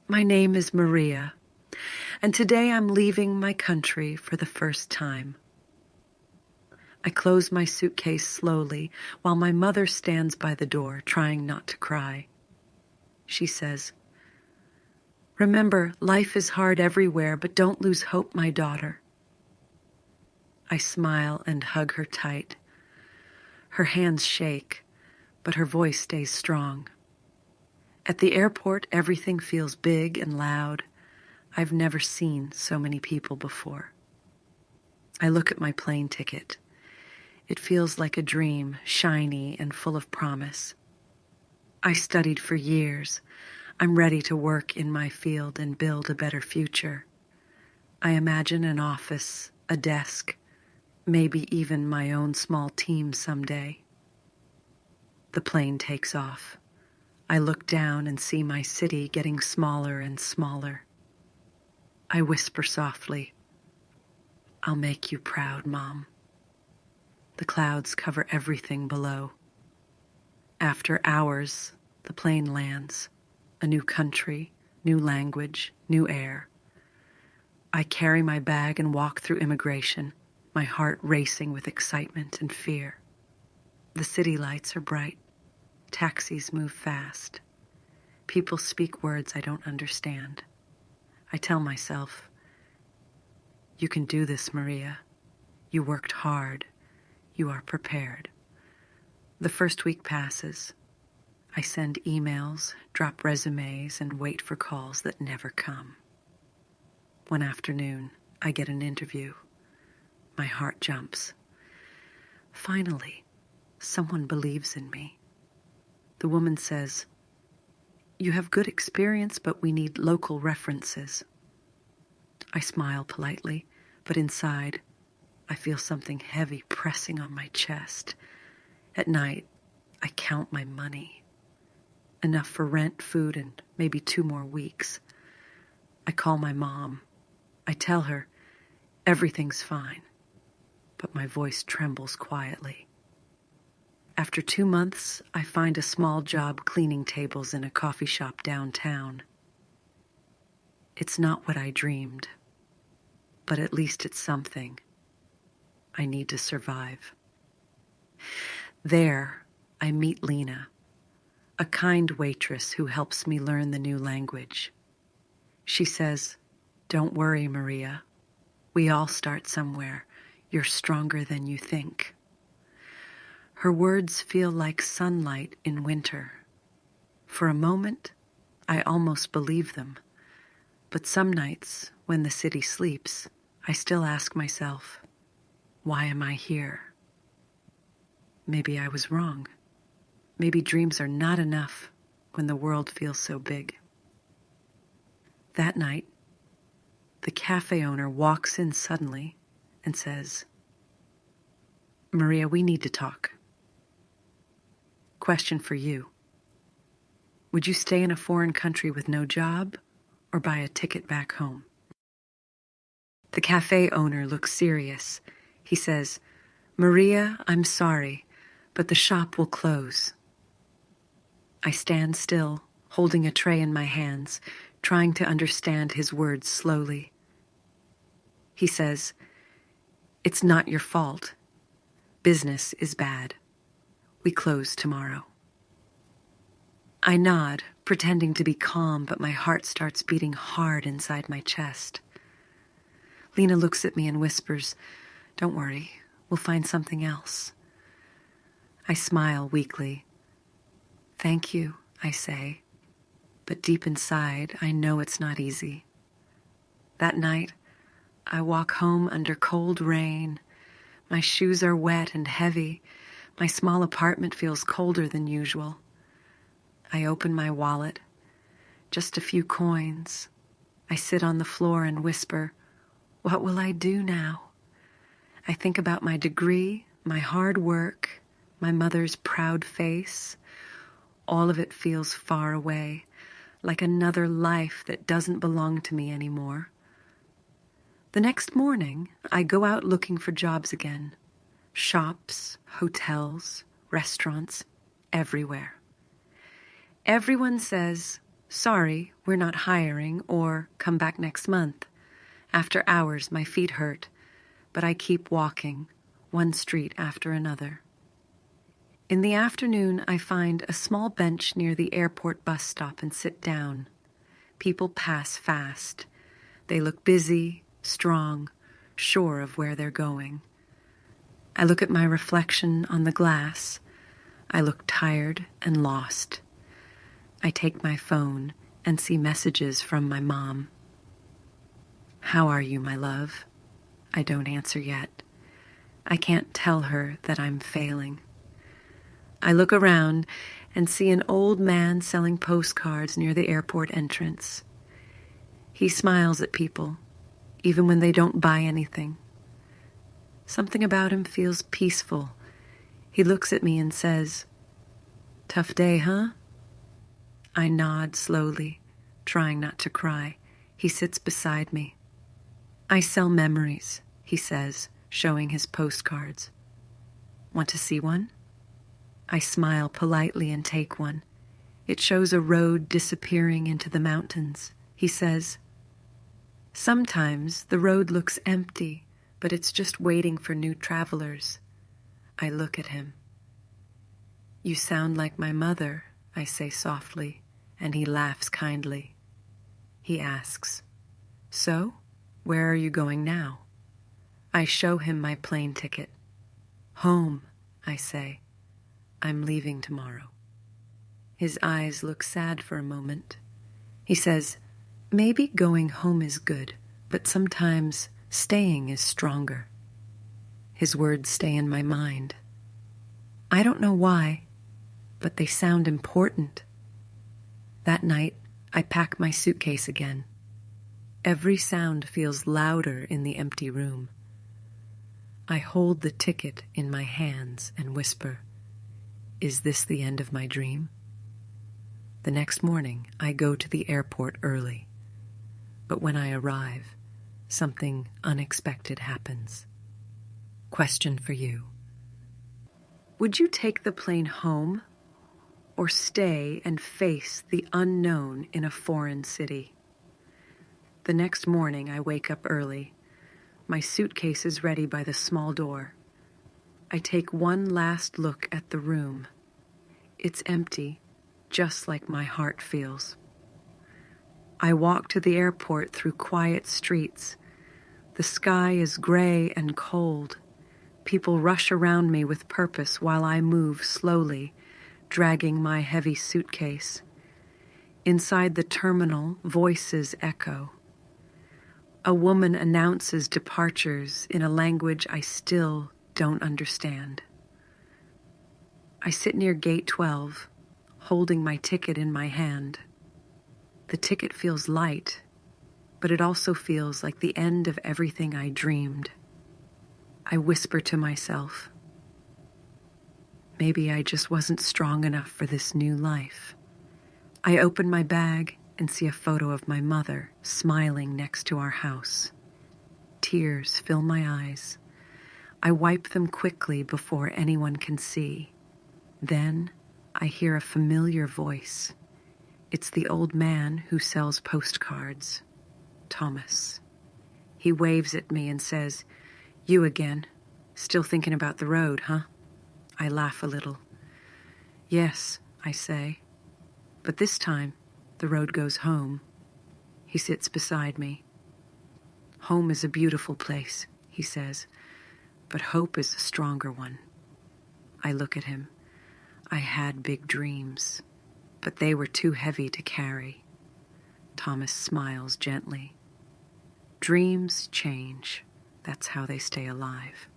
My name is Maria, and today I'm leaving my country for the first time. I close my suitcase slowly while my mother stands by the door, trying not to cry. She says, "Remember, life is hard everywhere, but don't lose hope, my daughter." I smile and hug her tight. Her hands shake, but her voice stays strong. At the airport, everything feels big and loud. I've never seen so many people before. I look at my plane ticket. It feels like a dream, shiny and full of promise. I studied for years. I'm ready to work in my field and build a better future. I imagine an office, a desk, maybe even my own small team someday. The plane takes off. I look down and see my city getting smaller and smaller. I whisper softly, "I'll make you proud, Mom." The clouds cover everything below. After hours, the plane lands. A new country, new language, new air. I carry my bag and walk through immigration, my heart racing with excitement and fear. The city lights are bright. Taxis move fast. People speak words I don't understand. I tell myself, "You can do this, Maria. You worked hard. You are prepared." The first week passes. I send emails, drop resumes, and wait for calls that never come. One afternoon, I get an interview. My heart jumps. Finally, someone believes in me. The woman says, "You have good experience, but we need local references." I smile politely, but inside, I feel something heavy pressing on my chest. At night, I count my money. Enough for rent, food, and maybe 2 more weeks. I call my mom. I tell her everything's fine, but my voice trembles quietly. After 2 months, I find a small job cleaning tables in a coffee shop downtown. It's not what I dreamed, but at least it's something. I need to survive. There, I meet Lena, a kind waitress who helps me learn the new language. She says, "Don't worry, Maria. We all start somewhere. You're stronger than you think." Her words feel like sunlight in winter. For a moment, I almost believe them. But some nights, when the city sleeps, I still ask myself, why am I here? Maybe I was wrong. Maybe dreams are not enough when the world feels so big. That night, the cafe owner walks in suddenly and says, "Maria, we need to talk. Question for you. Would you stay in a foreign country with no job or buy a ticket back home?" The cafe owner looks serious. He says, "Maria, I'm sorry, but the shop will close." I stand still, holding a tray in my hands, trying to understand his words slowly. He says, "It's not your fault. Business is bad. We close tomorrow." I nod, pretending to be calm, but my heart starts beating hard inside my chest. Lena looks at me and whispers, "Don't worry, we'll find something else." I smile weakly. "Thank you," I say, but deep inside, I know it's not easy. That night, I walk home under cold rain. My shoes are wet and heavy. My small apartment feels colder than usual. I open my wallet. Just a few coins. I sit on the floor and whisper, "What will I do now?" I think about my degree, my hard work, my mother's proud face. All of it feels far away, like another life that doesn't belong to me anymore. The next morning, I go out looking for jobs again. Shops, hotels, restaurants, everywhere. Everyone says, "Sorry, we're not hiring," or "Come back next month." After hours, my feet hurt, but I keep walking, one street after another. In the afternoon, I find a small bench near the airport bus stop and sit down. People pass fast. They look busy, strong, sure of where they're going. I look at my reflection on the glass. I look tired and lost. I take my phone and see messages from my mom. "How are you, my love?" I don't answer yet. I can't tell her that I'm failing. I look around and see an old man selling postcards near the airport entrance. He smiles at people, even when they don't buy anything. Something about him feels peaceful. He looks at me and says, "Tough day, huh?" I nod slowly, trying not to cry. He sits beside me. "I sell memories," he says, showing his postcards. "Want to see one?" I smile politely and take one. It shows a road disappearing into the mountains. He says, "Sometimes the road looks empty, but it's just waiting for new travelers." I look at him. "You sound like my mother," I say softly, and he laughs kindly. He asks, "So, where are you going now?" I show him my plane ticket. "Home," I say. "I'm leaving tomorrow." His eyes look sad for a moment. He says, "Maybe going home is good, but sometimes staying is stronger." His words stay in my mind. I don't know why, but they sound important. That night, I pack my suitcase again. Every sound feels louder in the empty room. I hold the ticket in my hands and whisper, "Is this the end of my dream?" The next morning, I go to the airport early. But when I arrive, something unexpected happens. Question for you. Would you take the plane home or stay and face the unknown in a foreign city? The next morning, I wake up early. My suitcase is ready by the small door. I take one last look at the room. It's empty, just like my heart feels. I walk to the airport through quiet streets. The sky is gray and cold. People rush around me with purpose while I move slowly, dragging my heavy suitcase. Inside the terminal, voices echo. A woman announces departures in a language I still don't understand. I sit near gate 12, holding my ticket in my hand. The ticket feels light, but it also feels like the end of everything I dreamed. I whisper to myself, maybe I just wasn't strong enough for this new life. I open my bag and see a photo of my mother smiling next to our house. Tears fill my eyes. I wipe them quickly before anyone can see. Then I hear a familiar voice. It's the old man who sells postcards, Thomas. He waves at me and says, "You again? Still thinking about the road, huh?" I laugh a little. "Yes," I say. But this time, the road goes home. He sits beside me. "Home is a beautiful place," he says, "but hope is a stronger one." I look at him. I had big dreams, but they were too heavy to carry. Thomas smiles gently. Dreams change. That's how they stay alive.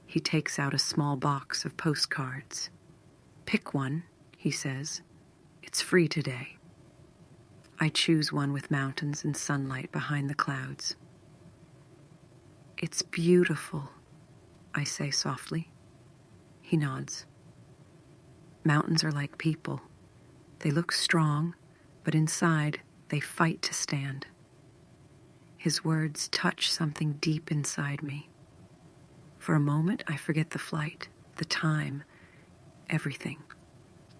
He takes out a small box of postcards. "Pick one," he says. "It's free today." I choose one with mountains and sunlight behind the clouds. "It's beautiful," I say softly. He nods. Mountains are like people. They look strong, but inside they fight to stand. His words touch something deep inside me. For a moment, I forget the flight, the time, everything.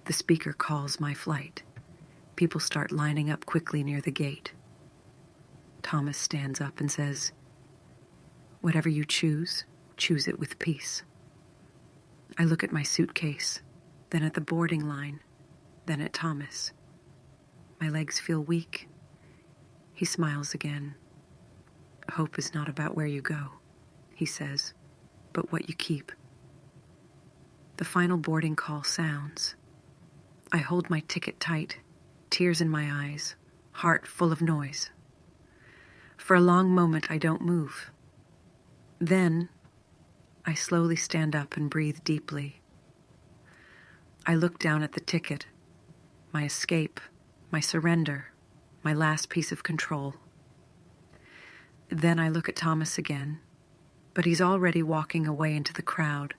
The speaker calls my flight. People start lining up quickly near the gate. Thomas stands up and says, "Whatever you choose, choose it with peace." I look at my suitcase, then at the boarding line, then at Thomas. My legs feel weak. He smiles again. "Hope is not about where you go," he says, "but what you keep." The final boarding call sounds. I hold my ticket tight, tears in my eyes, heart full of noise. For a long moment, I don't move. Then, I slowly stand up and breathe deeply. I look down at the ticket, my escape, my surrender, my last piece of control. Then I look at Thomas again, but he's already walking away into the crowd.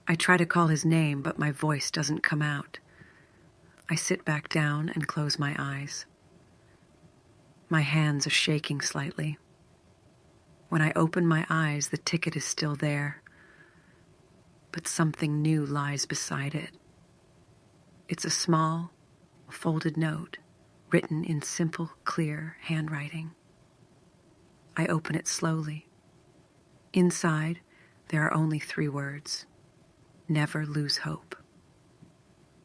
I try to call his name, but my voice doesn't come out. I sit back down and close my eyes. My hands are shaking slightly. When I open my eyes, the ticket is still there, but something new lies beside it. It's a small, folded note, written in simple, clear handwriting. I open it slowly. Inside, there are only 3 words: "Never lose hope."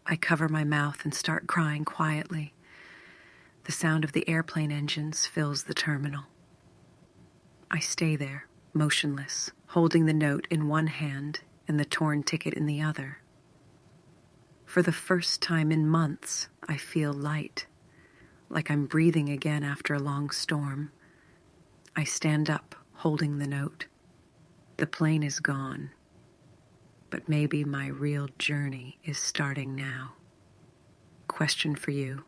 I cover my mouth and start crying quietly. The sound of the airplane engines fills the terminal. I stay there, motionless, holding the note in one hand and the torn ticket in the other. For the first time in months, I feel light, like I'm breathing again after a long storm. I stand up, holding the note. The plane is gone, but maybe my real journey is starting now. Question for you.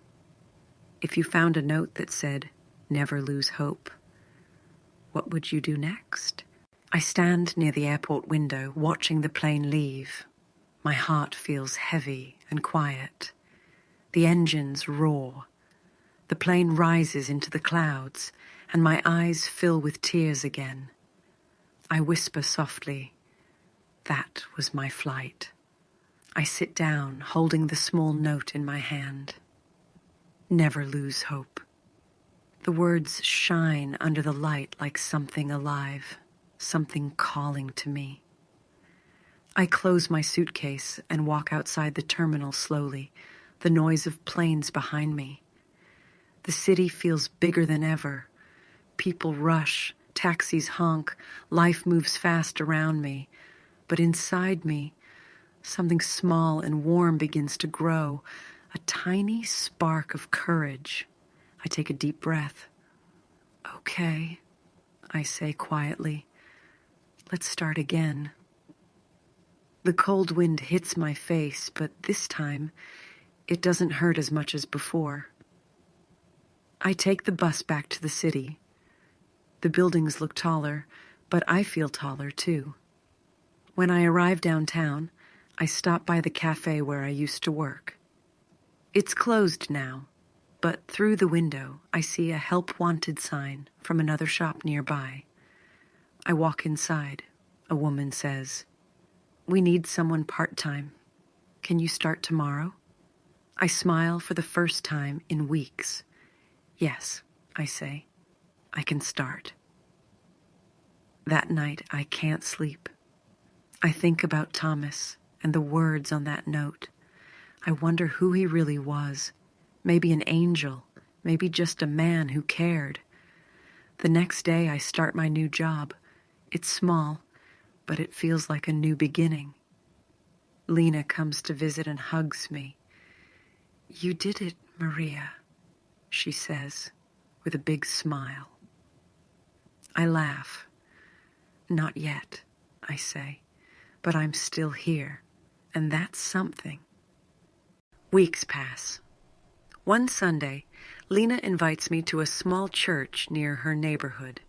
If you found a note that said, "Never lose hope," what would you do next? I stand near the airport window, watching the plane leave. My heart feels heavy and quiet. The engines roar. The plane rises into the clouds, and my eyes fill with tears again. I whisper softly, "That was my flight." I sit down, holding the small note in my hand. Never lose hope. The words shine under the light like something alive, something calling to me. I close my suitcase and walk outside the terminal slowly, the noise of planes behind me. The city feels bigger than ever. People rush, taxis honk, life moves fast around me. But inside me, something small and warm begins to grow, a tiny spark of courage. I take a deep breath. "Okay," I say quietly. "Let's start again." The cold wind hits my face, but this time, it doesn't hurt as much as before. I take the bus back to the city. The buildings look taller, but I feel taller too. When I arrive downtown, I stop by the cafe where I used to work. It's closed now, but through the window, I see a help wanted sign from another shop nearby. I walk inside. A woman says, "We need someone part-time. Can you start tomorrow?" I smile for the first time in weeks. "Yes," I say, "I can start." That night, I can't sleep. I think about Thomas and the words on that note. I wonder who he really was. Maybe an angel, maybe just a man who cared. The next day, I start my new job. It's small, but it feels like a new beginning. Lena comes to visit and hugs me. "You did it, Maria," she says, with a big smile. I laugh. "Not yet," I say, "but I'm still here, and that's something." Weeks pass. One Sunday, Lena invites me to a small church near her neighborhood.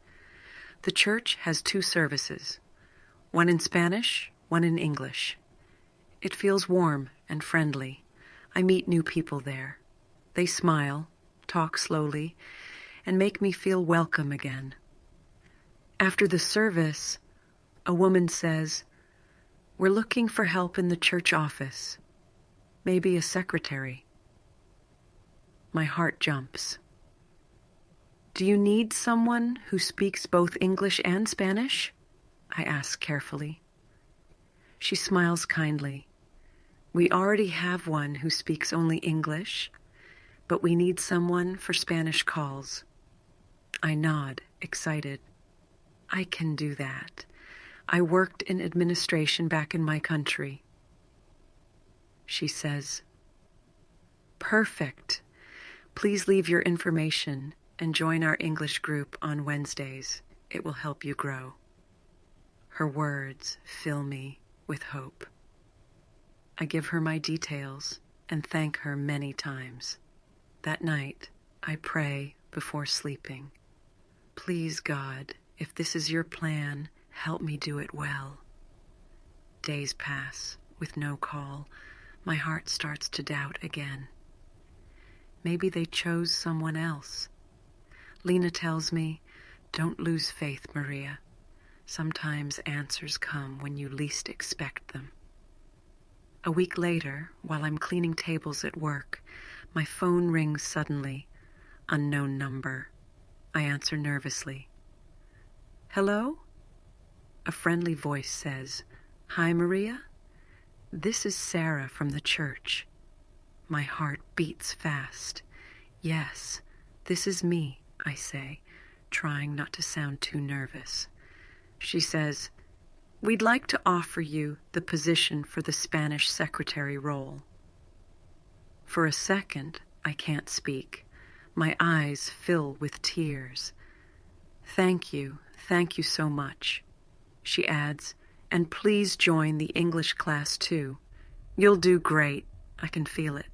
The church has 2 services, one in Spanish, one in English. It feels warm and friendly. I meet new people there. They smile, talk slowly, and make me feel welcome again. After the service, a woman says, "We're looking for help in the church office. Maybe a secretary." My heart jumps. Do you need someone who speaks both English and Spanish? I ask carefully. She smiles kindly. We already have one who speaks only English, but we need someone for Spanish calls. I nod, excited. I can do that. I worked in administration back in my country. She says, Perfect. Please leave your information and join our English group on Wednesdays. It will help you grow. Her words fill me with hope. I give her my details and thank her many times. That night, I pray before sleeping. Please, God, if this is your plan, help me do it well. Days pass with no call. My heart starts to doubt again. Maybe they chose someone else. Lena tells me, don't lose faith, Maria. Sometimes answers come when you least expect them. A week later, while I'm cleaning tables at work, my phone rings suddenly. Unknown number. I answer nervously. Hello? A friendly voice says, Hi, Maria. This is Sarah from the church. My heart beats fast. Yes, this is me, I say, trying not to sound too nervous. She says, We'd like to offer you the position for the Spanish secretary role. For a second, I can't speak. My eyes fill with tears. Thank you so much. She adds, and please join the English class too. You'll do great. I can feel it.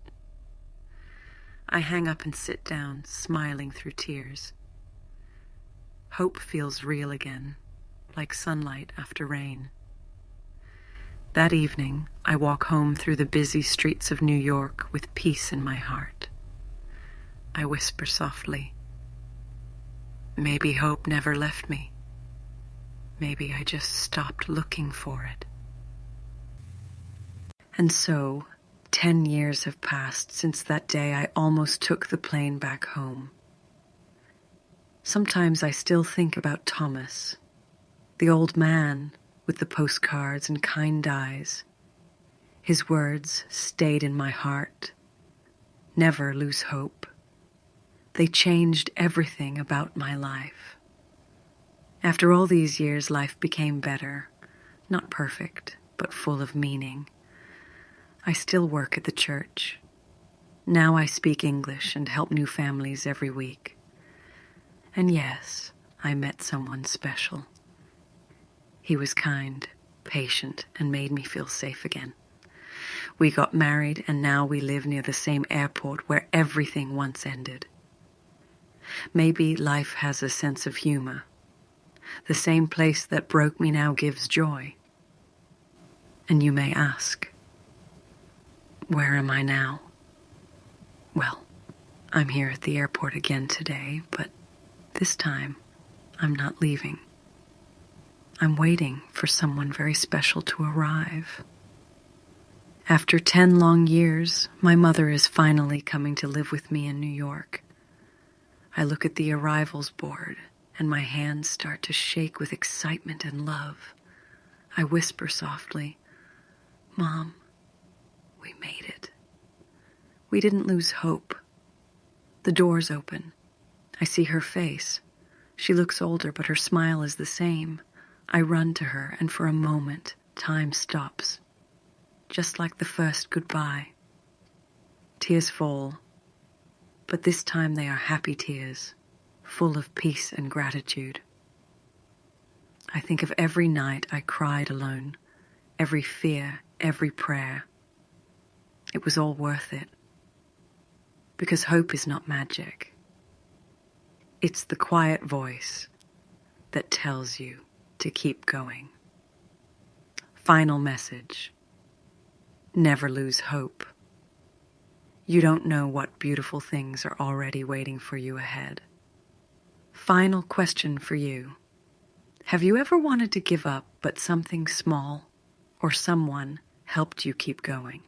I hang up and sit down, smiling through tears. Hope feels real again, like sunlight after rain. That evening, I walk home through the busy streets of New York with peace in my heart. I whisper softly, maybe hope never left me. Maybe I just stopped looking for it. And so, 10 years have passed since that day I almost took the plane back home. Sometimes I still think about Thomas, the old man with the postcards and kind eyes. His words stayed in my heart. Never lose hope. They changed everything about my life. After all these years, life became better. Not perfect, but full of meaning. I still work at the church. Now I speak English and help new families every week. And yes, I met someone special. He was kind, patient, and made me feel safe again. We got married, and now we live near the same airport where everything once ended. Maybe life has a sense of humor. The same place that broke me now gives joy. And you may ask, where am I now? Well, I'm here at the airport again today, but this time I'm not leaving. I'm waiting for someone very special to arrive. After 10 long years, my mother is finally coming to live with me in New York. I look at the arrivals board, and my hands start to shake with excitement and love. I whisper softly, Mom, we made it. We didn't lose hope. The doors open. I see her face. She looks older, but her smile is the same. I run to her, and for a moment, time stops. Just like the first goodbye. Tears fall, but this time they are happy tears, full of peace and gratitude. I think of every night I cried alone, every fear, every prayer. It was all worth it. Because hope is not magic. It's the quiet voice that tells you to keep going. Final message. Never lose hope. You don't know what beautiful things are already waiting for you ahead. Final question for you. Have you ever wanted to give up, but something small or someone helped you keep going?